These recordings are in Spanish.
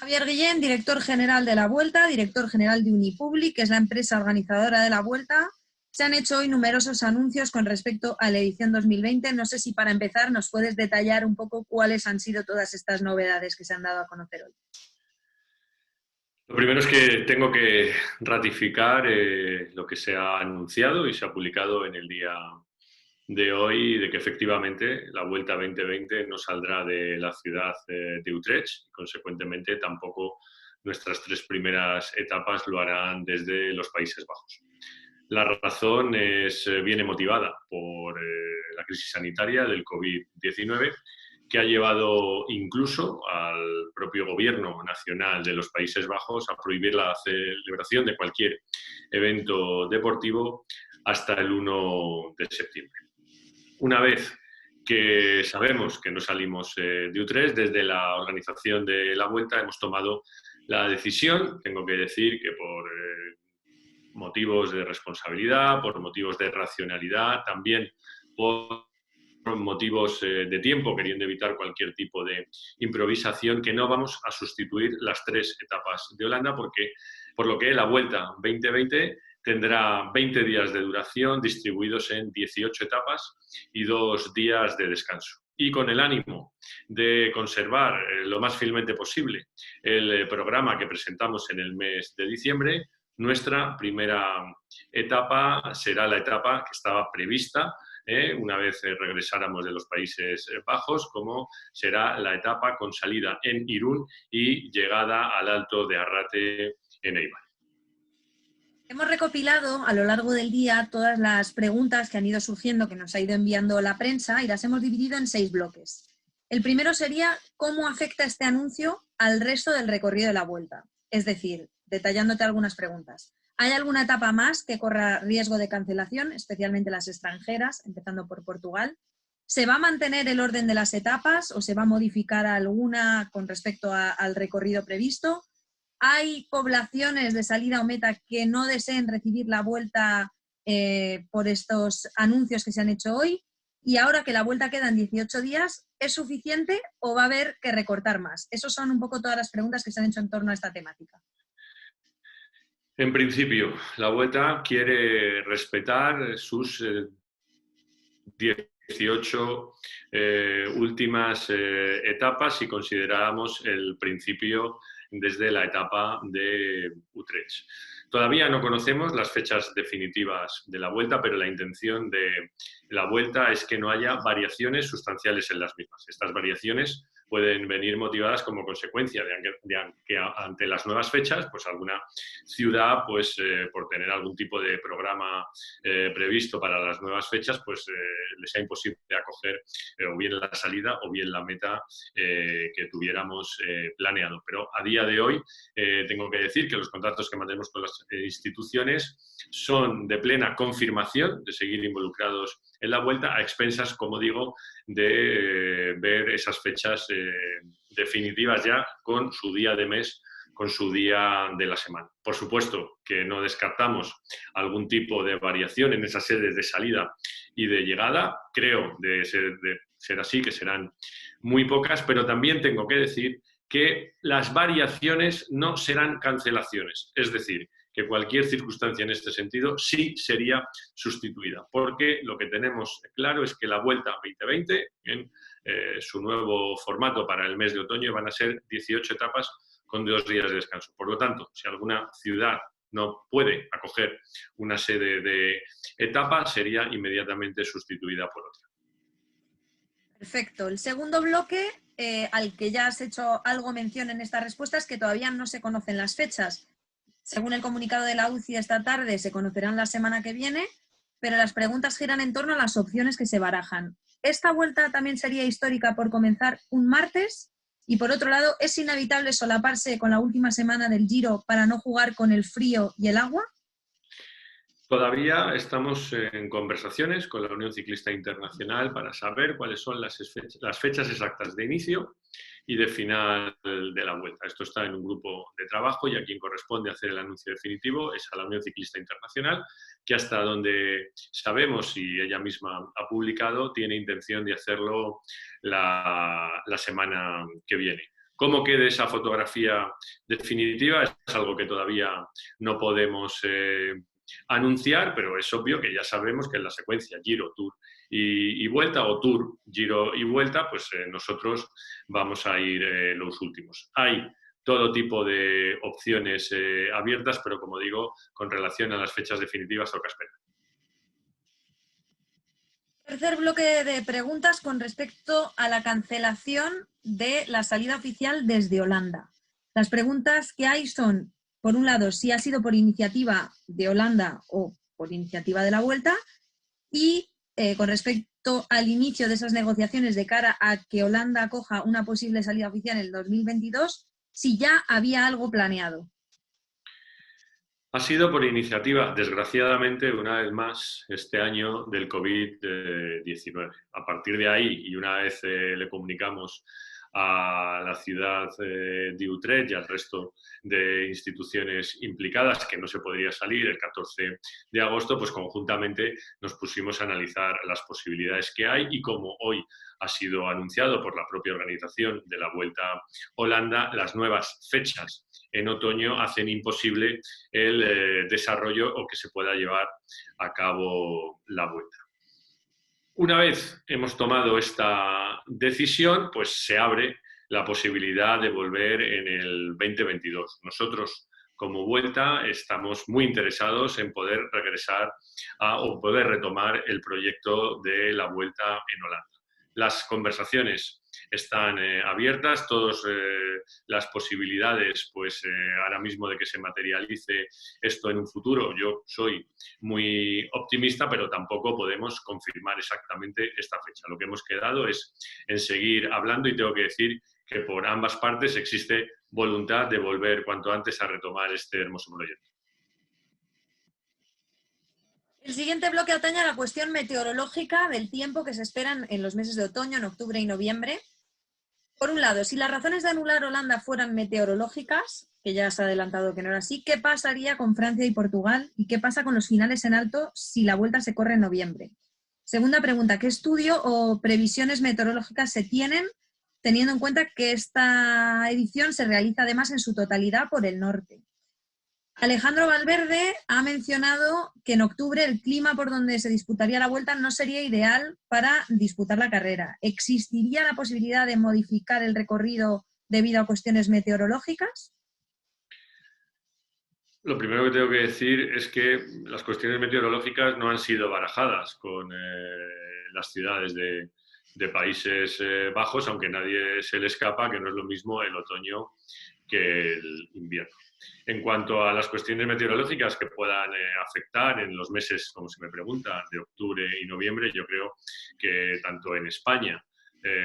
Javier Guillén, director general de la Vuelta, director general de Unipublic, que es la empresa organizadora de la Vuelta. Se han hecho hoy numerosos anuncios con respecto a la edición 2020. No sé si para empezar nos puedes detallar un poco cuáles han sido todas estas novedades que se han dado a conocer hoy. Lo primero es que tengo que ratificar lo que se ha anunciado y se ha publicado en el día de hoy, de que efectivamente la Vuelta 2020 no saldrá de la ciudad de Utrecht y, consecuentemente, tampoco nuestras tres primeras etapas lo harán desde los Países Bajos. La razón viene motivada por la crisis sanitaria del COVID-19, que ha llevado incluso al propio gobierno nacional de los Países Bajos a prohibir la celebración de cualquier evento deportivo hasta el 1 de septiembre. Una vez que sabemos que no salimos de Utrecht, desde la organización de la Vuelta hemos tomado la decisión, tengo que decir que por motivos de responsabilidad, por motivos de racionalidad, también por motivos de tiempo, queriendo evitar cualquier tipo de improvisación, que no vamos a sustituir las tres etapas de Holanda, porque por lo que la Vuelta 2020 tendrá 20 días de duración distribuidos en 18 etapas y 2 días de descanso. Y con el ánimo de conservar lo más fielmente posible el programa que presentamos en el mes de diciembre, nuestra primera etapa será la etapa que estaba prevista una vez regresáramos de los Países Bajos, como será la etapa con salida en Irún y llegada al Alto de Arrate en Eibar. Hemos recopilado a lo largo del día todas las preguntas que han ido surgiendo, que nos ha ido enviando la prensa, y las hemos dividido en 6 bloques. El primero sería cómo afecta este anuncio al resto del recorrido de la Vuelta. Es decir, detallándote algunas preguntas. ¿Hay alguna etapa más que corra riesgo de cancelación, especialmente las extranjeras, empezando por Portugal? ¿Se va a mantener el orden de las etapas o se va a modificar alguna con respecto al recorrido previsto? ¿Hay poblaciones de salida o meta que no deseen recibir la Vuelta por estos anuncios que se han hecho hoy? Y ahora que la Vuelta queda en 18 días, ¿es suficiente o va a haber que recortar más? Esas son un poco todas las preguntas que se han hecho en torno a esta temática. En principio, la Vuelta quiere respetar sus 18 últimas etapas si consideramos el principio desde la etapa de Utrecht. Todavía no conocemos las fechas definitivas de la Vuelta, pero la intención de la Vuelta es que no haya variaciones sustanciales en las mismas. Estas variaciones pueden venir motivadas como consecuencia de que ante las nuevas fechas, pues alguna ciudad, pues por tener algún tipo de programa previsto para las nuevas fechas, pues les sea imposible acoger o bien la salida o bien la meta que tuviéramos planeado. Pero a día de hoy tengo que decir que los contactos que mantenemos con las instituciones son de plena confirmación de seguir involucrados en la Vuelta, a expensas, como digo, de ver esas fechas definitivas ya con su día de mes, con su día de la semana. Por supuesto que no descartamos algún tipo de variación en esas sedes de salida y de llegada. Creo de ser así, que serán muy pocas, pero también tengo que decir que las variaciones no serán cancelaciones. Es decir, que cualquier circunstancia en este sentido sí sería sustituida, porque lo que tenemos claro es que la Vuelta 2020, en su nuevo formato para el mes de otoño, van a ser 18 etapas con 2 días de descanso. Por lo tanto, si alguna ciudad no puede acoger una sede de etapa, sería inmediatamente sustituida por otra. Perfecto. El segundo bloque, al que ya has hecho algo mención en esta respuesta, es que todavía no se conocen las fechas. Según el comunicado de la UCI esta tarde, se conocerán la semana que viene, pero las preguntas giran en torno a las opciones que se barajan. ¿Esta Vuelta también sería histórica por comenzar un martes? Y por otro lado, ¿es inevitable solaparse con la última semana del Giro para no jugar con el frío y el agua? Todavía estamos en conversaciones con la Unión Ciclista Internacional para saber cuáles son las fechas exactas de inicio y de final de la Vuelta. Esto está en un grupo de trabajo y a quien corresponde hacer el anuncio definitivo es a la Unión Ciclista Internacional, que hasta donde sabemos y ella misma ha publicado, tiene intención de hacerlo la semana que viene. Cómo quede esa fotografía definitiva es algo que todavía no podemos anunciar, pero es obvio que ya sabemos que en la secuencia Giro, Tour y Vuelta, o Tour, Giro y Vuelta, pues nosotros vamos a ir los últimos. Hay todo tipo de opciones abiertas, pero como digo, con relación a las fechas definitivas toca esperar. Tercer bloque de preguntas con respecto a la cancelación de la salida oficial desde Holanda. Las preguntas que hay son, por un lado, si ha sido por iniciativa de Holanda o por iniciativa de la Vuelta, y con respecto al inicio de esas negociaciones de cara a que Holanda acoja una posible salida oficial en el 2022, si ya había algo planeado. Ha sido por iniciativa, desgraciadamente, una vez más, este año del COVID-19. A partir de ahí, y una vez le comunicamos a la ciudad de Utrecht y al resto de instituciones implicadas que no se podría salir el 14 de agosto, pues conjuntamente nos pusimos a analizar las posibilidades que hay y como hoy ha sido anunciado por la propia organización de la Vuelta a Holanda, las nuevas fechas en otoño hacen imposible el desarrollo o que se pueda llevar a cabo la Vuelta. Una vez hemos tomado esta decisión, pues se abre la posibilidad de volver en el 2022. Nosotros, como Vuelta, estamos muy interesados en poder regresar o poder retomar el proyecto de la Vuelta en Holanda. Las conversaciones están abiertas, todas las posibilidades, pues ahora mismo de que se materialice esto en un futuro. Yo soy muy optimista, pero tampoco podemos confirmar exactamente esta fecha. Lo que hemos quedado es en seguir hablando y tengo que decir que por ambas partes existe voluntad de volver cuanto antes a retomar este hermoso proyecto. El siguiente bloque atañe a la cuestión meteorológica del tiempo que se esperan en los meses de otoño, en octubre y noviembre. Por un lado, si las razones de anular Holanda fueran meteorológicas, que ya se ha adelantado que no era así, ¿qué pasaría con Francia y Portugal? ¿Y qué pasa con los finales en alto si la Vuelta se corre en noviembre? Segunda pregunta, ¿qué estudio o previsiones meteorológicas se tienen, teniendo en cuenta que esta edición se realiza además en su totalidad por el norte? Alejandro Valverde ha mencionado que en octubre el clima por donde se disputaría la Vuelta no sería ideal para disputar la carrera. ¿Existiría la posibilidad de modificar el recorrido debido a cuestiones meteorológicas? Lo primero que tengo que decir es que las cuestiones meteorológicas no han sido barajadas con las ciudades de Países Bajos, aunque nadie se le escapa que no es lo mismo el otoño que el invierno. En cuanto a las cuestiones meteorológicas que puedan afectar en los meses, como se me pregunta, de octubre y noviembre, yo creo que tanto en España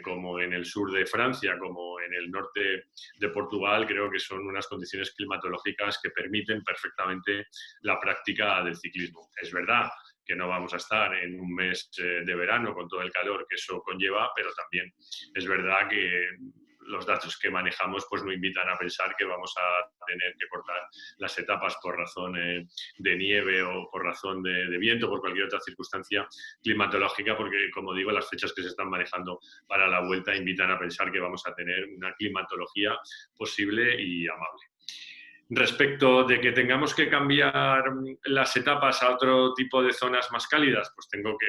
como en el sur de Francia, como en el norte de Portugal, creo que son unas condiciones climatológicas que permiten perfectamente la práctica del ciclismo. Es verdad que no vamos a estar en un mes de verano con todo el calor que eso conlleva, pero también es verdad que los datos que manejamos pues no invitan a pensar que vamos a tener que cortar las etapas por razón de nieve o por razón de viento, por cualquier otra circunstancia climatológica, porque, como digo, las fechas que se están manejando para la Vuelta invitan a pensar que vamos a tener una climatología posible y amable. Respecto de que tengamos que cambiar las etapas a otro tipo de zonas más cálidas, pues tengo que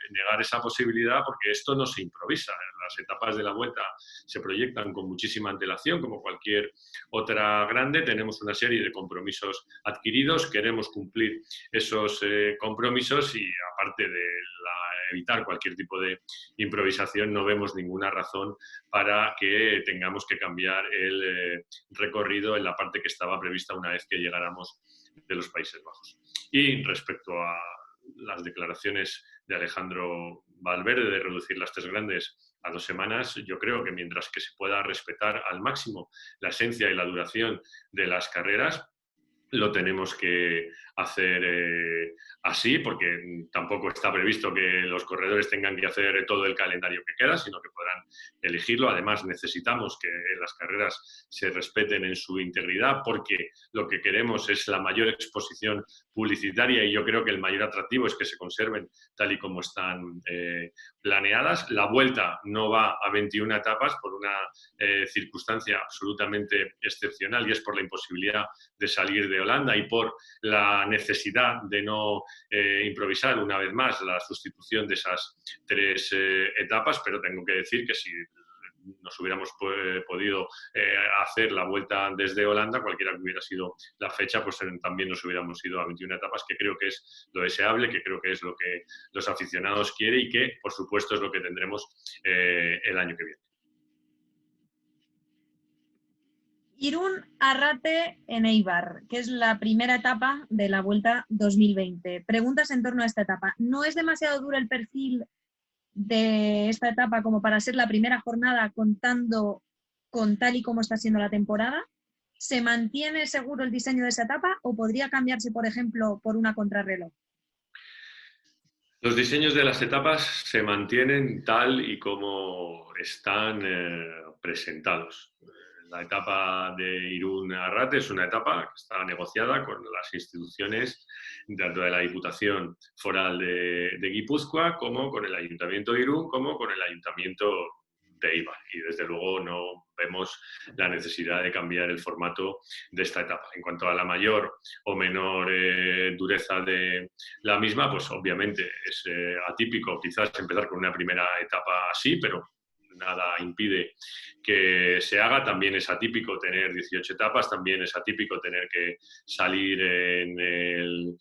negar esa posibilidad porque esto no se improvisa. Las etapas de la Vuelta se proyectan con muchísima antelación, como cualquier otra grande. Tenemos una serie de compromisos adquiridos, queremos cumplir esos compromisos y aparte de evitar cualquier tipo de improvisación, no vemos ninguna razón para que tengamos que cambiar el recorrido en la parte que estaba prevista una vez que llegáramos de los Países Bajos. Y respecto a las declaraciones de Alejandro Valverde de reducir las tres grandes a 2 semanas, yo creo que mientras que se pueda respetar al máximo la esencia y la duración de las carreras, lo tenemos que hacer así, porque tampoco está previsto que los corredores tengan que hacer todo el calendario que queda, sino que podrán elegirlo. Además, necesitamos que las carreras se respeten en su integridad, porque lo que queremos es la mayor exposición publicitaria y yo creo que el mayor atractivo es que se conserven tal y como están planeadas. La vuelta no va a 21 etapas por una circunstancia absolutamente excepcional, y es por la imposibilidad de salir de Holanda y por la necesidad de no improvisar una vez más la sustitución de esas 3 etapas, pero tengo que decir que si nos hubiéramos podido hacer la vuelta desde Holanda, cualquiera que hubiera sido la fecha, pues también nos hubiéramos ido a 21 etapas, que creo que es lo deseable, que creo que es lo que los aficionados quieren y que, por supuesto, es lo que tendremos el año que viene. Irún-Arrate en Eibar, que es la primera etapa de la Vuelta 2020. Preguntas en torno a esta etapa. ¿No es demasiado duro el perfil de esta etapa como para ser la primera jornada contando con tal y como está siendo la temporada? ¿Se mantiene seguro el diseño de esa etapa o podría cambiarse, por ejemplo, por una contrarreloj? Los diseños de las etapas se mantienen tal y como están presentados. La etapa de Irún-Arrate es una etapa que está negociada con las instituciones tanto de la Diputación Foral de Guipúzcoa como con el Ayuntamiento de Irún, como con el Ayuntamiento de Eibar. Y desde luego no vemos la necesidad de cambiar el formato de esta etapa. En cuanto a la mayor o menor dureza de la misma, pues obviamente es atípico quizás empezar con una primera etapa así, pero nada impide que se haga. También es atípico tener 18 etapas, también es atípico tener que salir en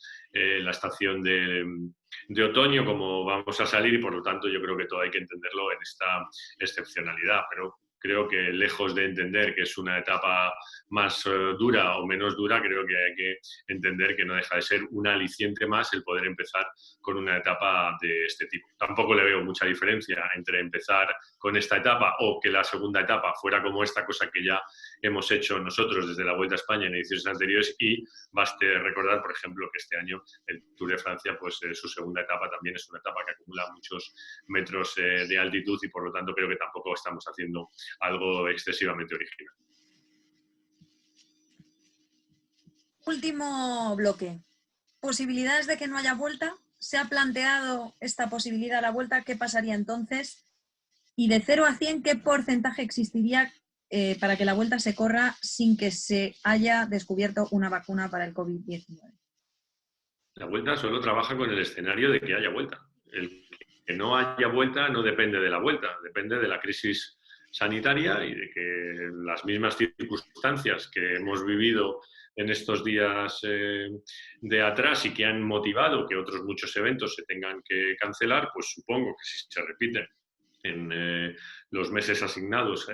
la estación de otoño como vamos a salir, y por lo tanto yo creo que todo hay que entenderlo en esta excepcionalidad, pero creo que lejos de entender que es una etapa más dura o menos dura, creo que hay que entender que no deja de ser un aliciente más el poder empezar con una etapa de este tipo. Tampoco le veo mucha diferencia entre empezar con esta etapa o que la segunda etapa fuera como esta, cosa que ya hemos hecho nosotros desde la Vuelta a España en ediciones anteriores, y baste recordar, por ejemplo, que este año el Tour de Francia, pues su segunda etapa también es una etapa que acumula muchos metros de altitud, y por lo tanto creo que tampoco estamos haciendo algo excesivamente original. Último bloque. ¿Posibilidades de que no haya vuelta? ¿Se ha planteado esta posibilidad a la vuelta? ¿Qué pasaría entonces? Y de 0 a 100, ¿qué porcentaje existiría para que la vuelta se corra sin que se haya descubierto una vacuna para el COVID-19? La vuelta solo trabaja con el escenario de que haya vuelta. El que no haya vuelta no depende de la vuelta, depende de la crisis sanitaria y de que las mismas circunstancias que hemos vivido en estos días de atrás y que han motivado que otros muchos eventos se tengan que cancelar, pues supongo que si se repiten en los meses asignados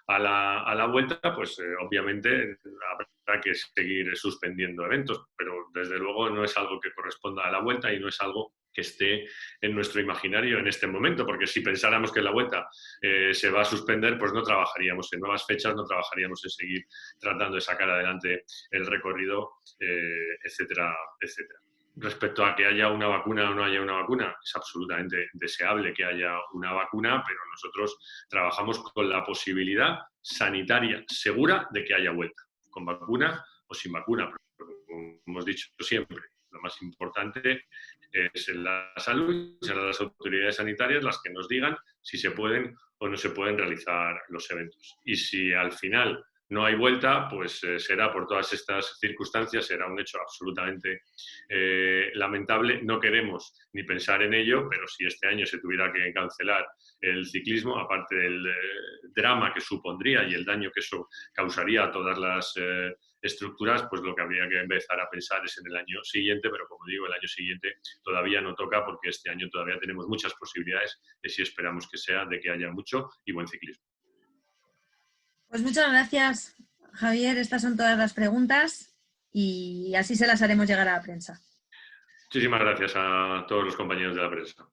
a la vuelta, pues obviamente habrá que seguir suspendiendo eventos, pero desde luego no es algo que corresponda a la vuelta y no es algo que esté en nuestro imaginario en este momento, porque si pensáramos que la vuelta se va a suspender, pues no trabajaríamos en nuevas fechas, no trabajaríamos en seguir tratando de sacar adelante el recorrido, etcétera, etcétera. Respecto a que haya una vacuna o no haya una vacuna, es absolutamente deseable que haya una vacuna, pero nosotros trabajamos con la posibilidad sanitaria segura de que haya vuelta, con vacuna o sin vacuna. Pero como hemos dicho siempre, lo más importante es la salud, serán las autoridades sanitarias las que nos digan si se pueden o no se pueden realizar los eventos. Y si al final no hay vuelta, pues será por todas estas circunstancias, será un hecho absolutamente lamentable. No queremos ni pensar en ello, pero si este año se tuviera que cancelar el ciclismo, aparte del drama que supondría y el daño que eso causaría a todas las estructuras, pues lo que habría que empezar a pensar es en el año siguiente, pero como digo, el año siguiente todavía no toca, porque este año todavía tenemos muchas posibilidades de, si esperamos que sea, de que haya mucho y buen ciclismo. Pues muchas gracias, Javier. Estas son todas las preguntas y así se las haremos llegar a la prensa. Muchísimas gracias a todos los compañeros de la prensa.